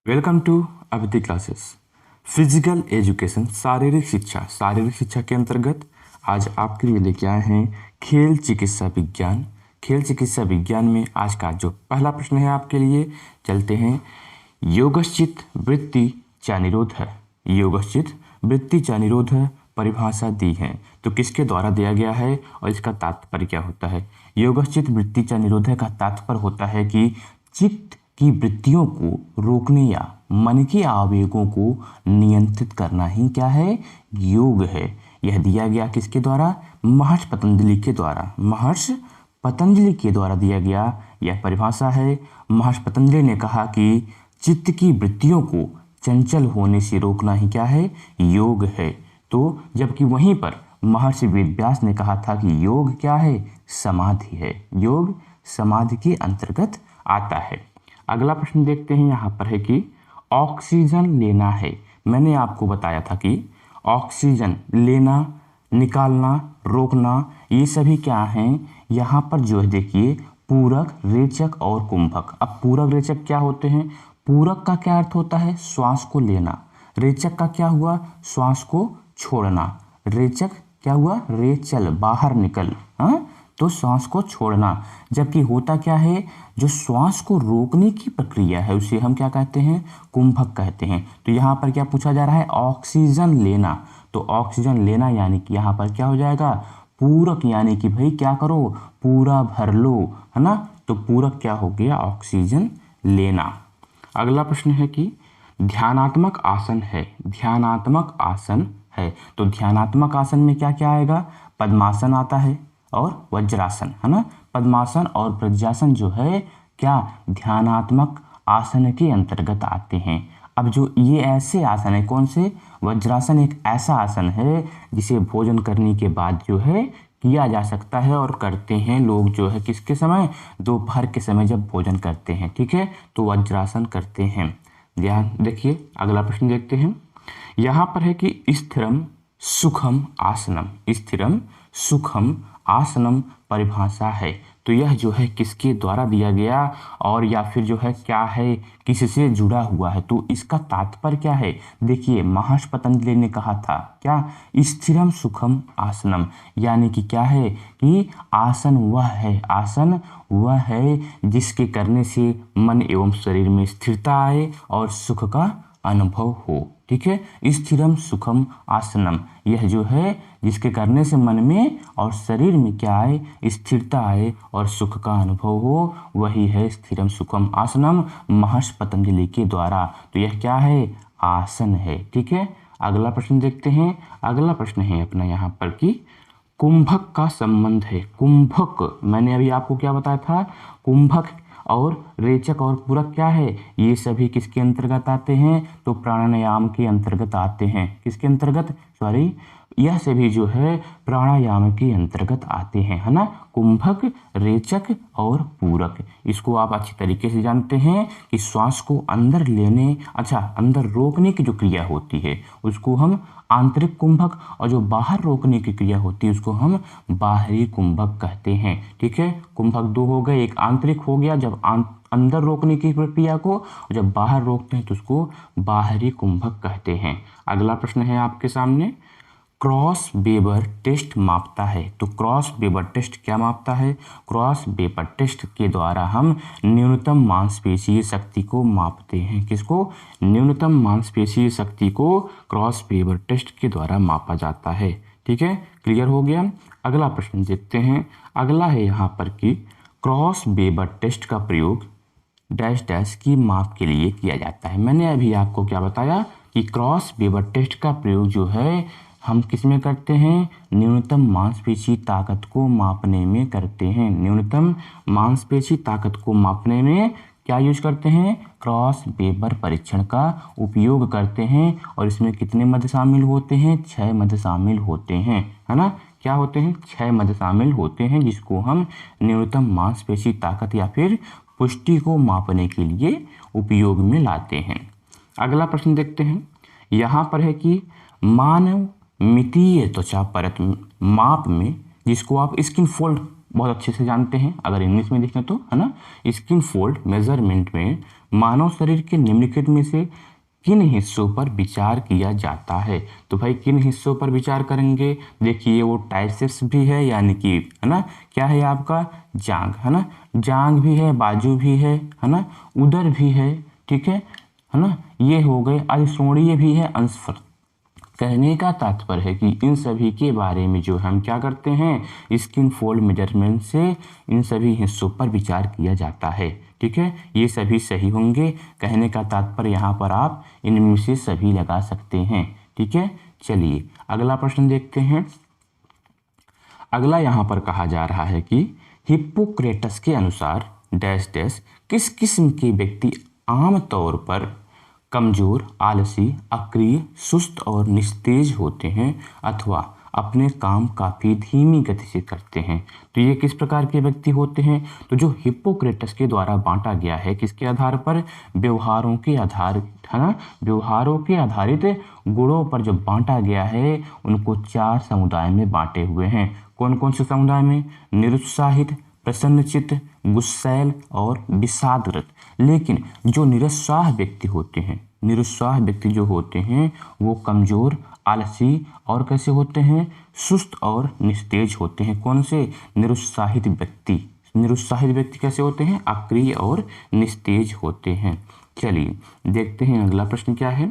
Welcome to अवधि classes. Physical education, शारीरिक शिक्षा के अंतर्गत आज आपके लिए लेके आए हैं खेल चिकित्सा विज्ञान। खेल चिकित्सा विज्ञान में आज का जो पहला प्रश्न है आपके लिए, चलते हैं। योगश्चित वृत्ति चा निरोध है। योगश्चित वृत्ति चा निरोध परिभाषा दी है तो किसके द्वारा दिया गया है और इसका तात्पर्य क्या होता है? योगश्चित वृत्ति चा निरोध का तात्पर्य होता है कि चित्त की वृत्तियों को रोकने या मन के आवेगों को नियंत्रित करना ही क्या है? योग है। यह दिया गया किसके द्वारा? महर्षि पतंजलि के द्वारा दिया गया यह परिभाषा है। महर्षि पतंजलि ने कहा कि चित्त की वृत्तियों को चंचल होने से रोकना ही क्या है? योग है। तो जबकि वहीं पर महर्षि वेदव्यास ने कहा था कि योग क्या है? समाधि है। योग समाधि के अंतर्गत आता है। अगला प्रश्न देखते हैं। यहाँ पर है कि ऑक्सीजन लेना है। मैंने आपको बताया था कि ऑक्सीजन लेना, निकालना, रोकना, ये सभी क्या हैं? यहाँ पर जो है देखिए, पूरक, रेचक और कुंभक। अब पूरक रेचक क्या होते हैं? पूरक का क्या अर्थ होता है? श्वास को लेना। रेचक का क्या हुआ? श्वास को छोड़ना। रेचक क्या हुआ? रेचल, बाहर निकल, हाँ, तो श्वास को छोड़ना। जबकि होता क्या है? जो श्वास को रोकने की प्रक्रिया है उसे हम क्या कहते हैं? कुंभक कहते हैं। तो यहाँ पर क्या पूछा जा रहा है? ऑक्सीजन लेना। तो ऑक्सीजन लेना यानी कि यहाँ पर क्या हो जाएगा? पूरक, यानी कि भाई क्या करो? पूरा भर लो, है ना। तो पूरक क्या हो गया? ऑक्सीजन लेना। अगला प्रश्न है कि ध्यानात्मक आसन है। ध्यानात्मक आसन है तो ध्यानात्मक आसन में क्या क्या आएगा? पद्मासन आता है और वज्रासन, है ना। पद्मासन और वज्रासन जो है क्या? ध्यानात्मक आसन के अंतर्गत आते हैं। अब जो ये ऐसे आसन है, कौन से? वज्रासन एक ऐसा आसन है जिसे भोजन करने के बाद जो है किया जा सकता है और करते हैं लोग जो है किसके समय? दोपहर के समय जब भोजन करते हैं, ठीक है, तो वज्रासन करते हैं। ध्यान देखिए, अगला प्रश्न देखते हैं। यहाँ पर है कि स्थिरम सुखम आसनम। स्थिरम सुखम आसनम परिभाषा है तो यह जो है किसके द्वारा दिया गया और या फिर जो है क्या है, किससे जुड़ा हुआ है? तो इसका तात्पर्य क्या है? देखिए, महर्षि पतंजलि ने कहा था क्या? स्थिरम सुखम आसनम, यानी कि क्या है कि आसन वह है जिसके करने से मन एवं शरीर में स्थिरता आए और सुख का अनुभव हो। ठीक है, स्थिरम सुखम आसनम, यह जो है जिसके करने से मन में और शरीर में क्या आए? स्थिरता आए और सुख का अनुभव हो, वही है स्थिरम सुखम आसनम, महर्षि पतंजलि के द्वारा। तो यह क्या है? आसन है। ठीक है, अगला प्रश्न देखते हैं। अगला प्रश्न है अपना यहाँ पर कि कुंभक का संबंध है। कुंभक, मैंने अभी आपको क्या बताया था? कुंभक और रेचक और पूरक क्या है? ये सभी किसके अंतर्गत आते हैं? तो प्राणायाम के अंतर्गत आते हैं। किसके अंतर्गत? यह सभी जो है प्राणायाम के अंतर्गत आते हैं, है ना। कुंभक, रेचक और पूरक, इसको आप अच्छी तरीके से जानते हैं कि श्वास को अंदर लेने, अंदर रोकने की जो क्रिया होती है उसको हम आंतरिक कुंभक, और जो बाहर रोकने की क्रिया होती है उसको हम बाहरी कुंभक कहते हैं। ठीक है, कुंभक दो हो गए, एक आंतरिक हो गया जब अंदर रोकने की प्रक्रिया को, और जब बाहर रोकते हैं तो उसको बाहरी कुंभक कहते हैं। अगला प्रश्न है आपके सामने, क्रॉस वेबर टेस्ट मापता है। तो क्रॉस वेबर टेस्ट क्या मापता है? क्रॉस वेबर टेस्ट के द्वारा हम न्यूनतम मांसपेशीय शक्ति को मापते हैं। किसको? न्यूनतम मांसपेशीय शक्ति को क्रॉस वेबर टेस्ट के द्वारा मापा जाता है। ठीक है, क्लियर हो गया। अगला प्रश्न देखते हैं। अगला है यहाँ पर कि क्रॉस वेबर टेस्ट का प्रयोग डैश डैश की माप के लिए किया जाता है। मैंने अभी आपको क्या बताया कि क्रॉस वेबर टेस्ट का प्रयोग जो है हम किस में करते हैं? न्यूनतम मांसपेशी ताकत को मापने में करते हैं। न्यूनतम मांसपेशी ताकत को मापने में क्या यूज करते हैं? क्रॉस वेबर परीक्षण का उपयोग करते हैं। और इसमें कितने मध्य शामिल होते हैं? 6 मध्य शामिल होते हैं, है ना। क्या होते हैं? 6 मध्य शामिल होते हैं, जिसको हम न्यूनतम मांसपेशी ताकत या फिर पुष्टि को मापने के लिए उपयोग में लाते हैं। अगला प्रश्न देखते हैं। यहाँ पर है कि मानव मितीय त्वचा परत माप में, जिसको आप स्किन फोल्ड बहुत अच्छे से जानते हैं अगर इंग्लिश में देखें तो, है ना। स्किन फोल्ड मेजरमेंट में मानव शरीर के निम्नलिखित में से किन हिस्सों पर विचार किया जाता है? तो भाई किन हिस्सों पर विचार करेंगे? देखिए वो ट्राइसेप्स भी है, यानी कि है ना, क्या है आपका जांग, है ना, जांग भी है, बाजू भी है ना, उदर भी है, ठीक है ना, ये हो गए, अधश्रोणीय भी है, अंशफल। कहने का तात्पर्य है कि इन सभी के बारे में जो हम क्या करते हैं, स्किन फोल्ड मेजरमेंट से इन सभी हिस्सों पर विचार किया जाता है, ठीक है। ये सभी सही होंगे। कहने का तात्पर्य यहाँ पर आप इनमें से सभी लगा सकते हैं, ठीक है। चलिए अगला प्रश्न देखते हैं। अगला यहाँ पर कहा जा रहा है कि हिप्पोक्रेटस के अनुसार डैश डैश किस किस्म के व्यक्ति आम तौर पर कमजोर, आलसी, अक्रिय, सुस्त और निस्तेज होते हैं अथवा अपने काम काफी धीमी गति से करते हैं? तो ये किस प्रकार के व्यक्ति होते हैं? तो जो हिप्पोक्रेटस के द्वारा बांटा गया है, किसके आधार पर? व्यवहारों के आधार, है ना, व्यवहारों के आधारित गुणों पर जो बांटा गया है, उनको 4 समुदाय में बांटे हुए हैं। कौन कौन से समुदाय में? निरुत्साहित, प्रसन्नचित्त, गुस्सैल और विषादग्रस्त। लेकिन जो निरुत्साह व्यक्ति होते हैं, निरुत्साह व्यक्ति जो होते हैं वो कमजोर, आलसी और कैसे होते हैं? सुस्त और निस्तेज होते हैं। कौन से? निरुत्साहित व्यक्ति। निरुत्साहित व्यक्ति कैसे होते हैं? अक्रिय और निस्तेज होते हैं। चलिए देखते हैं अगला प्रश्न क्या है।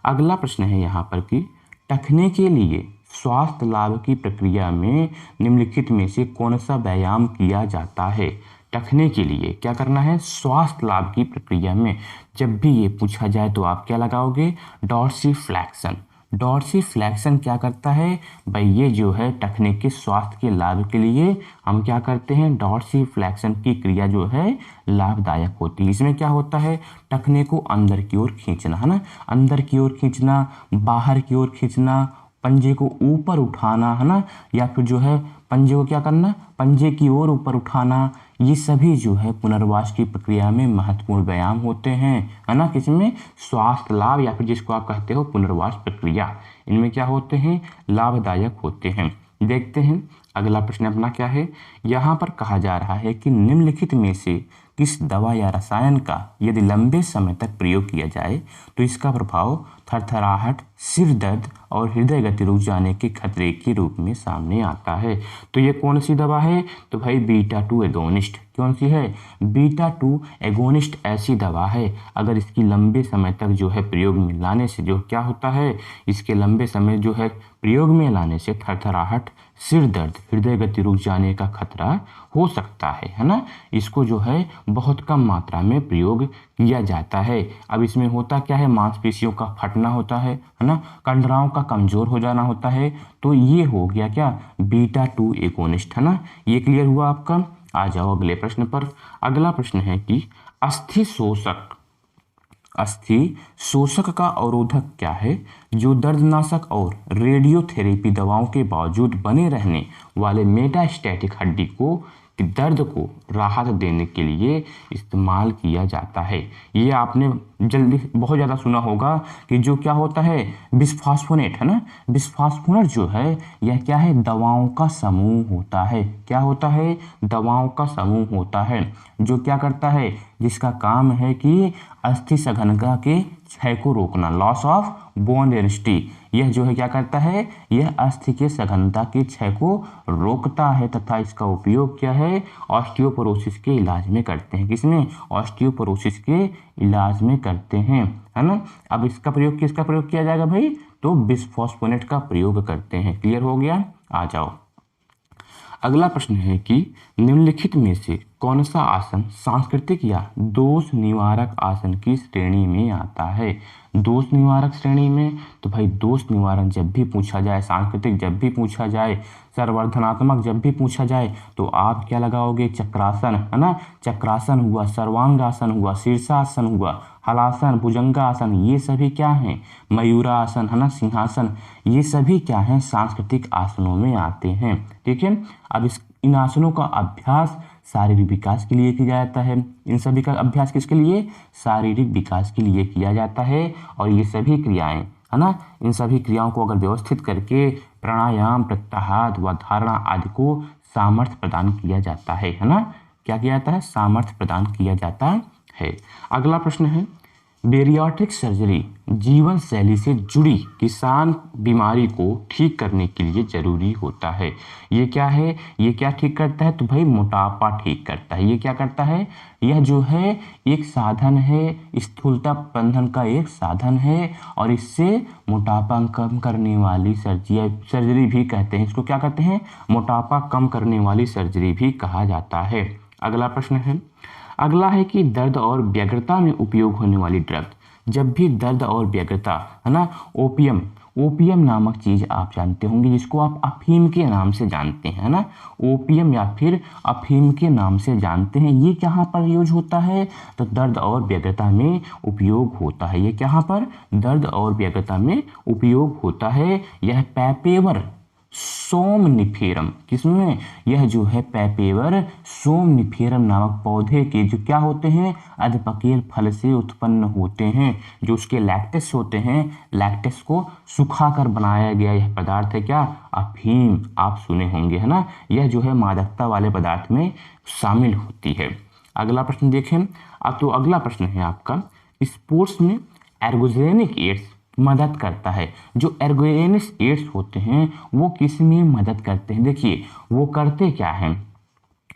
अगला प्रश्न है यहाँ पर कि टखने के लिए स्वास्थ्य लाभ की प्रक्रिया में निम्नलिखित में से कौन सा व्यायाम किया जाता है? टखने के लिए क्या करना है? स्वास्थ्य लाभ की प्रक्रिया में जब भी ये पूछा जाए तो आप क्या लगाओगे? डॉर्सीफ्लेक्शन। डॉर्सीफ्लेक्शन क्या करता है भाई? ये जो है टखने के स्वास्थ्य के लाभ के लिए हम क्या करते हैं? डॉर्सीफ्लेक्शन की क्रिया जो है लाभदायक होती है। इसमें क्या होता है? टखने को अंदर की ओर खींचना, है ना, अंदर की ओर खींचना, बाहर की ओर खींचना, पंजे को ऊपर उठाना, है ना, या फिर जो है पंजे को क्या करना? पंजे की ओर ऊपर उठाना। ये सभी जो है पुनर्वास की प्रक्रिया में महत्वपूर्ण व्यायाम होते हैं, है ना। किसमें? स्वास्थ्य लाभ या फिर जिसको आप कहते हो पुनर्वास प्रक्रिया, इनमें क्या होते हैं? लाभदायक होते हैं। देखते हैं अगला प्रश्न अपना क्या है। यहाँ पर कहा जा रहा है कि निम्नलिखित में से किस दवा या रसायन का यदि लंबे समय तक प्रयोग किया जाए तो इसका प्रभाव थरथराहट, सिर दर्द और हृदय गति रुक जाने के खतरे के रूप में सामने आता है? तो ये कौन सी दवा है? तो भाई बीटा-2 एगोनिस्ट। कौन सी है? बीटा-2 एगोनिस्ट ऐसी दवा है, अगर इसकी लंबे समय तक जो है प्रयोग में लाने से जो क्या होता है, इसके लंबे समय जो है प्रयोग में लाने से थरथराहट, सिर दर्द, हृदय गति रुक जाने का खतरा हो सकता है ना। इसको जो है बहुत कम मात्रा में प्रयोग किया जाता है। अब इसमें होता क्या है? मांसपेशियों का फटना होता है ना, कंडराओं का कमजोर हो जाना होता है। तो ये हो गया क्या? बीटा-2 एगोनिस्ट, है ना। ये क्लियर हुआ आपका। आ जाओ अगले प्रश्न पर। अगला प्रश्न है कि अस्थि शोषक का अवरोधक क्या है जो दर्दनाशक और रेडियोथेरेपी दवाओं के बावजूद बने रहने वाले मेटास्टैटिक हड्डी को कि दर्द को राहत देने के लिए इस्तेमाल किया जाता है? ये आपने जल्दी बहुत ज़्यादा सुना होगा कि जो क्या होता है? बिस्फॉस्फोनेट, है ना। बिस्फॉस्फोनेट जो है यह क्या है? दवाओं का समूह होता है। क्या होता है? दवाओं का समूह होता है जो क्या करता है? जिसका काम है कि अस्थि सघनता के क्षय को रोकना, लॉस ऑफ बोन डेंसिटी। यह जो है क्या करता है? यह अस्थि के सघनता के क्षय को रोकता है तथा इसका उपयोग क्या है? ऑस्टियोपोरोसिस के इलाज में करते हैं। किसमें? ऑस्टियोपोरोसिस के इलाज में करते हैं, है ना। अब इसका प्रयोग किसका प्रयोग किया जाएगा भाई? तो बिस्फॉस्फोनेट का प्रयोग करते हैं। क्लियर हो गया। आ जाओ अगला प्रश्न है कि निम्नलिखित में से कौन सा आसन सांस्कृतिक या दोष निवारक आसन की श्रेणी में आता है? दोष निवारक श्रेणी में तो भाई दोष निवारण जब भी पूछा जाए, सांस्कृतिक जब भी पूछा जाए, संवर्धनात्मक जब भी पूछा जाए तो आप क्या लगाओगे? चक्रासन, है ना। चक्रासन हुआ, सर्वांगासन हुआ, शीर्षासन हुआ, हलासन, भुजंगासन, ये सभी क्या हैं? मयूरासन, है ना, सिंहासन, ये सभी क्या हैं? सांस्कृतिक आसनों में आते हैं, ठीक है। अब इन आसनों का अभ्यास शारीरिक विकास के लिए किया जाता है। इन सभी का अभ्यास किसके लिए? शारीरिक विकास के लिए किया जाता है। और ये सभी क्रियाएं, है ना, इन सभी क्रियाओं को अगर व्यवस्थित करके प्राणायाम, प्रत्याहार व धारणा आदि को सामर्थ्य प्रदान किया जाता है ना। क्या किया जाता है? सामर्थ्य प्रदान किया जाता है। अगला प्रश्न है, बेरियाट्रिक सर्जरी जीवन शैली से जुड़ी किसान बीमारी को ठीक करने के लिए जरूरी होता है। ये क्या है, ये क्या ठीक करता है, तो भाई मोटापा ठीक करता है। ये क्या करता है, यह जो है एक साधन है, स्थूलता प्रबंधन का एक साधन है, और इससे मोटापा कम करने वाली सर्जरी भी कहते हैं। इसको क्या कहते हैं, मोटापा कम करने वाली सर्जरी भी कहा जाता है। अगला प्रश्न है, अगला है कि दर्द और व्यग्रता में उपयोग होने वाली ड्रग। जब भी दर्द और व्यग्रता, है ना, ओपियम नामक चीज आप जानते होंगे, जिसको आप अफीम के नाम से जानते हैं, ना, ओपियम या फिर अफीम के नाम से जानते हैं। ये कहाँ पर यूज होता है, तो दर्द और व्यग्रता में उपयोग होता है। ये कहाँ पर, दर्द और व्यग्रता में उपयोग होता है। यह पैपेवर सोमनिफेरम, किसमें, यह जो है पैपेवर सोमनिफेरम नामक पौधे के जो क्या होते हैं, अधपकेल फल से उत्पन्न होते हैं। जो उसके लैक्टेस होते हैं, लैक्टेस को सुखाकर बनाया गया यह पदार्थ है क्या, अफीम। आप सुने होंगे, है ना। यह जो है मादकता वाले पदार्थ में शामिल होती है। अगला प्रश्न देखें। अब तो अगला प्रश्न है आपका, स्पोर्ट्स में एर्गोजेनिक एड्स मदद करता है। जो एर्गोजेनिक एड्स होते हैं वो किस में मदद करते हैं, देखिए वो करते क्या हैं,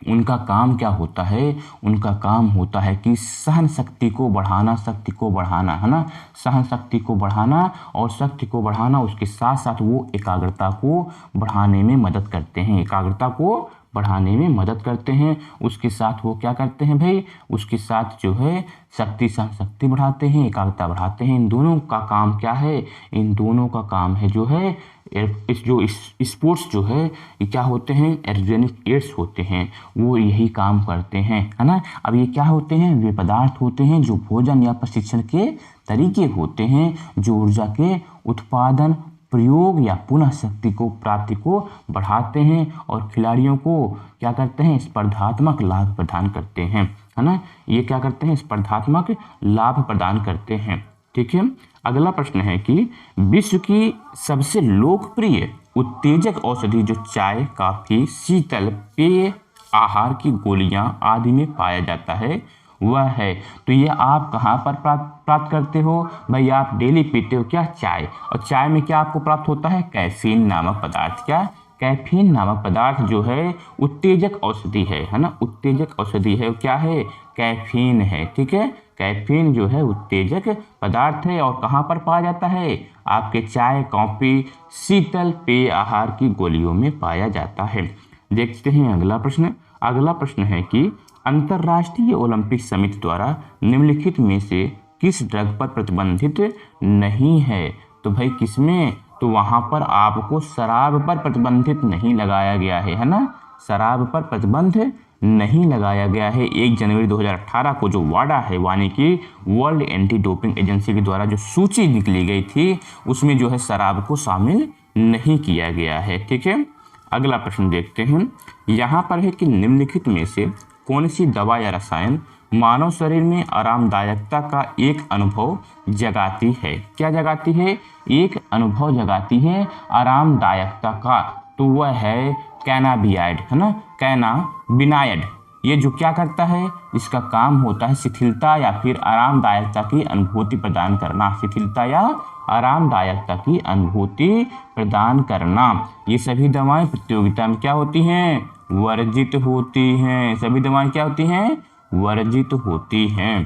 उनका काम क्या होता है, उनका काम होता है कि सहन शक्ति को बढ़ाना, शक्ति को बढ़ाना, है ना, सहन शक्ति को बढ़ाना और शक्ति को बढ़ाना। उसके साथ साथ वो एकाग्रता को बढ़ाने में मदद करते हैं, एकाग्रता को बढ़ाने में मदद करते हैं। उसके साथ वो क्या करते हैं भाई, उसके साथ जो है शक्ति, सहन शक्ति बढ़ाते हैं, एकाग्रता बढ़ाते हैं। इन दोनों का काम क्या है, इन दोनों का काम है जो है स्पोर्ट्स जो है ये क्या होते हैं, एर्गोजेनिक एड्स होते हैं, वो यही काम करते हैं, है ना। अब ये क्या होते हैं, वे पदार्थ होते हैं जो भोजन या प्रशिक्षण के तरीके होते हैं, जो ऊर्जा के उत्पादन, प्रयोग या पुनः शक्ति को प्राप्ति को बढ़ाते हैं और खिलाड़ियों को क्या करते हैं, स्पर्धात्मक लाभ प्रदान करते हैं, है ना। ये क्या करते हैं, स्पर्धात्मक लाभ प्रदान करते हैं। ठीक है। अगला प्रश्न है कि विश्व की सबसे लोकप्रिय उत्तेजक औषधि जो चाय, काफी, शीतल पेय, आहार की गोलियां आदि में पाया जाता है वह है, तो ये आप कहाँ पर प्राप्त करते हो भाई, आप डेली पीते हो क्या, चाय। और चाय में क्या आपको प्राप्त होता है, कैफीन नामक पदार्थ। क्या, कैफीन नामक पदार्थ जो है उत्तेजक औषधि है ना, उत्तेजक औषधि है, क्या है, कैफीन है। ठीक है, कैफीन जो है उत्तेजक पदार्थ है और कहाँ पर पाया जाता है, आपके चाय, कॉफी, शीतल पेय, आहार की गोलियों में पाया जाता है। देखते हैं अगला प्रश्न। अगला प्रश्न है कि अंतर्राष्ट्रीय ओलंपिक समिति द्वारा निम्नलिखित में से किस ड्रग पर प्रतिबंधित नहीं है, तो भाई किसमें, तो वहां पर आपको शराब पर प्रतिबंधित नहीं लगाया गया है ना, शराब पर प्रतिबंध नहीं लगाया गया है। 1 जनवरी 2018 को जो वाडा है, यानी कि वर्ल्ड एंटी डोपिंग एजेंसी के द्वारा जो सूची निकली गई थी उसमें जो है शराब को शामिल नहीं किया गया है। ठीक है। अगला प्रश्न देखते हैं। यहाँ पर है कि निम्नलिखित में से कौन सी दवा या रसायन मानव शरीर में आरामदायकता का एक अनुभव जगाती है, क्या जगाती है, एक अनुभव जगाती है आरामदायकता का, तो वह है कैनाबियाइड, है ना, कैनाबिनाइड। ये जो क्या करता है, इसका काम होता है शिथिलता या फिर आरामदायकता की अनुभूति प्रदान करना, शिथिलता या आरामदायकता की अनुभूति प्रदान करना। ये सभी दवाएं प्रतियोगिता में क्या होती हैं, वर्जित होती हैं। सभी दवाएं क्या होती हैं, वर्जित होती हैं।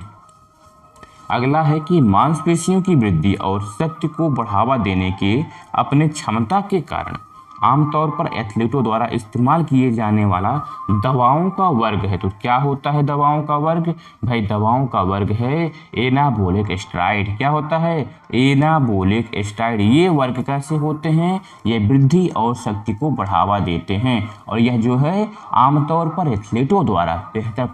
अगला है कि मांसपेशियों की वृद्धि और शक्ति को बढ़ावा देने के अपने क्षमता के कारण आमतौर पर एथलीटों द्वारा इस्तेमाल किए जाने वाला दवाओं का वर्ग है, तो क्या होता है दवाओं का वर्ग, भाई दवाओं का वर्ग है एनाबोलिक स्टेरॉइड। क्या होता है, एनाबोलिक स्टेरॉइड। ये वर्ग कैसे होते हैं, ये वृद्धि और शक्ति को बढ़ावा देते हैं और यह जो है आमतौर पर एथलीटों द्वारा बेहतर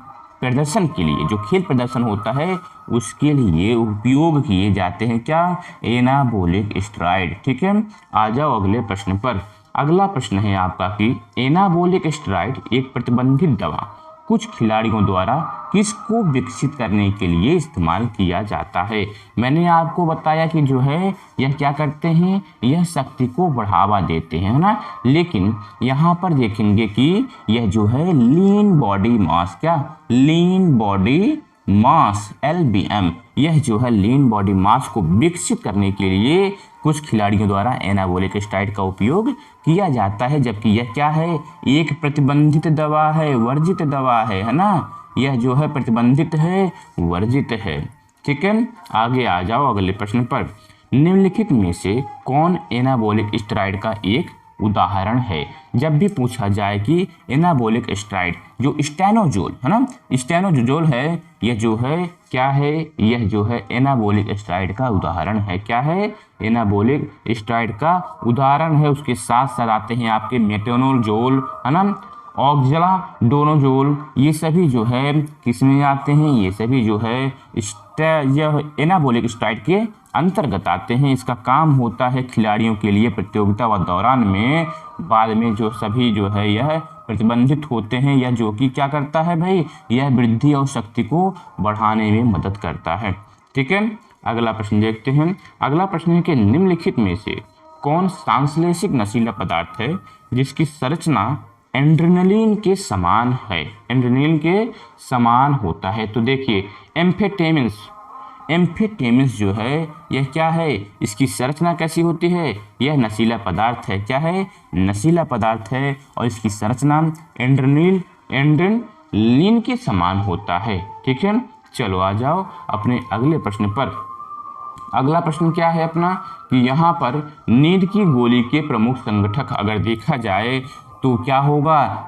प्रदर्शन के लिए, जो खेल प्रदर्शन होता है उसके लिए उपयोग किए जाते हैं, क्या, एनाबोलिक स्टेरॉइड। ठीक है। आ जाओ अगले प्रश्न पर। अगला प्रश्न है आपका कि एनाबोलिक स्टेरॉइड एक प्रतिबंधित दवा कुछ खिलाड़ियों द्वारा किसको विकसित करने के लिए इस्तेमाल किया जाता है। मैंने आपको बताया कि जो है यह क्या करते हैं, यह शक्ति को बढ़ावा देते हैं, है ना, लेकिन यहाँ पर देखेंगे कि यह जो है लीन बॉडी मास, क्या, लीन बॉडी मास LBM, यह जो है लीन बॉडी मास को विकसित करने के लिए कुछ खिलाड़ियों द्वारा एनाबॉलिक स्टेरॉइड का उपयोग किया जाता है, जबकि यह क्या है, एक प्रतिबंधित दवा है, वर्जित दवा है ना, यह जो है प्रतिबंधित है, वर्जित है। ठीक है, आगे आ जाओ अगले प्रश्न पर। निम्नलिखित में से कौन एनाबॉलिक स्टेरॉइड का एक उदाहरण है? जब भी पूछा जाए कि एनाबॉलिक स्टेरॉइड जो स्टेनोजोल है ना, स्टेनोजोल है, यह जो है क्या है, यह जो है एनाबॉलिक स्टेरॉइड का उदाहरण है। क्या है? एनाबॉलिक स्टेरॉइड का उदाहरण है। उसके साथ साथ आते हैं आपके मेटेनोजोल है ना, ऑक्सैलोडोनोजोल, ये सभी जो है किसमें आते हैं, ये सभी जो है यह एनाबॉलिक स्टेरॉइड के अंतर्गत आते हैं। इसका काम होता है खिलाड़ियों के लिए प्रतियोगिता व दौरान में बाद में जो सभी जो है यह प्रतिबंधित होते हैं, या जो कि क्या करता है भाई, यह वृद्धि और शक्ति को बढ़ाने में मदद करता है। ठीक है, अगला प्रश्न देखते हैं। अगला प्रश्न है कि निम्नलिखित में से कौन सांश्लेषिक नशीला पदार्थ है जिसकी संरचना एड्रेनलिन के समान है, एड्रेनलिन के समान होता है? तो देखिए एम्फेटेमिन्स जो है यह क्या है, इसकी संरचना कैसी होती है, यह नशीला पदार्थ है। क्या है? नशीला पदार्थ है, और इसकी संरचना एड्रेनलिन के समान होता है। ठीक है, चलो आ जाओ अपने अगले प्रश्न पर। अगला प्रश्न क्या है अपना कि यहाँ पर नींद की गोली के प्रमुख संगठक अगर देखा जाए तो क्या होगा,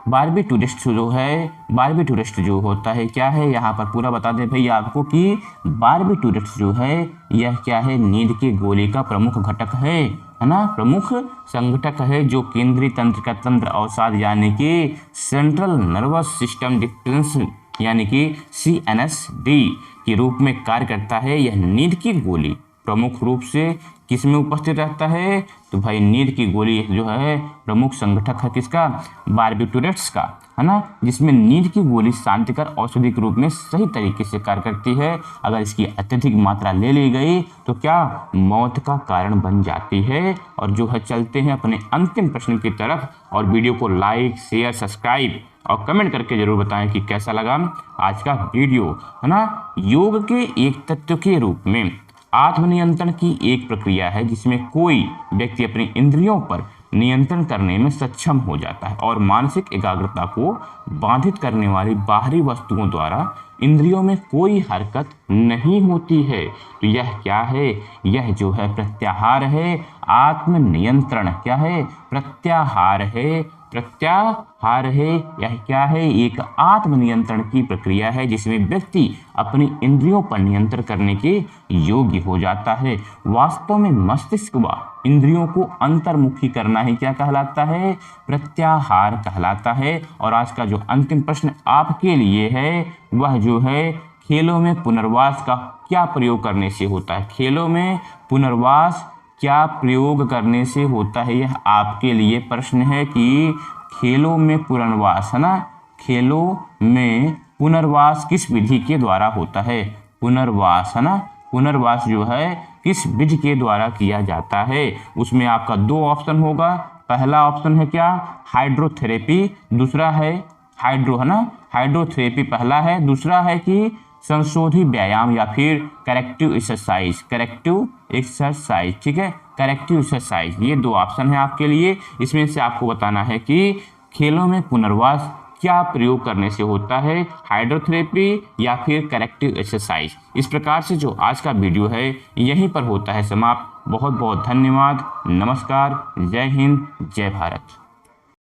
बारबीटूरेस्ट जो है, बारबीटूरेस्ट जो होता है क्या है, यहाँ पर पूरा बता दें भैया आपको कि बारबीटूरेस्ट जो है यह क्या है, नींद की गोली का प्रमुख घटक है ना, प्रमुख संगठक है, जो केंद्रीय तंत्र का तंत्र अवसाद यानी कि सेंट्रल नर्वस सिस्टम डिस्टर्बेंस यानी कि CNSD के रूप में कार्य करता है। यह नींद की गोली प्रमुख रूप से किस में उपस्थित रहता है, तो भाई नींद की गोली जो है प्रमुख संगठक है किसका, बारबीटूरेट्स का है ना, जिसमें नींद की गोली शांतिकर औषधि के रूप में सही तरीके से कार्य करती है। अगर इसकी अत्यधिक मात्रा ले ली गई तो क्या, मौत का कारण बन जाती है। और जो है चलते हैं अपने अंतिम प्रश्न की तरफ, और वीडियो को लाइक शेयर सब्सक्राइब और कमेंट करके जरूर बताएं कि कैसा लगा आज का वीडियो है ना। योग के एक तत्व के रूप में आत्मनियंत्रण की एक प्रक्रिया है जिसमें कोई व्यक्ति अपनी इंद्रियों पर नियंत्रण करने में सक्षम हो जाता है और मानसिक एकाग्रता को बाधित करने वाली बाहरी वस्तुओं द्वारा इंद्रियों में कोई हरकत नहीं होती है। तो यह क्या है, यह जो है प्रत्याहार है, आत्मनियंत्रण क्या है, प्रत्याहार है, प्रत्याहार है। यह क्या है, एक आत्मनियंत्रण की प्रक्रिया है जिसमें व्यक्ति अपनी इंद्रियों पर नियंत्रण करने के योग्य हो जाता है। वास्तव में मस्तिष्क व इंद्रियों को अंतर्मुखी करना ही क्या कहलाता है, प्रत्याहार कहलाता है। और आज का जो अंतिम प्रश्न आपके लिए है वह जो है, खेलों में पुनर्वास का क्या प्रयोग करने से होता है, खेलों में पुनर्वास क्या प्रयोग करने से होता है, यह आपके लिए प्रश्न है कि खेलों में पुनर्वास है ना, खेलों में पुनर्वास किस विधि के द्वारा होता है, पुनर्वास है ना, पुनर्वास जो है किस विधि के द्वारा किया जाता है। उसमें आपका 2 ऑप्शन होगा, पहला ऑप्शन है क्या, हाइड्रोथेरेपी, दूसरा है हाइड्रो है ना, हाइड्रोथेरेपी पहला है, दूसरा है कि संशोधित व्यायाम या फिर करेक्टिव एक्सरसाइज, करेक्टिव एक्सरसाइज। ठीक है, करेक्टिव एक्सरसाइज, ये 2 ऑप्शन है आपके लिए। इसमें से आपको बताना है कि खेलों में पुनर्वास क्या प्रयोग करने से होता है, हाइड्रोथेरेपी या फिर करेक्टिव एक्सरसाइज। इस प्रकार से जो आज का वीडियो है यहीं पर होता है समाप्त। बहुत बहुत धन्यवाद, नमस्कार, जय हिंद, जय भारत।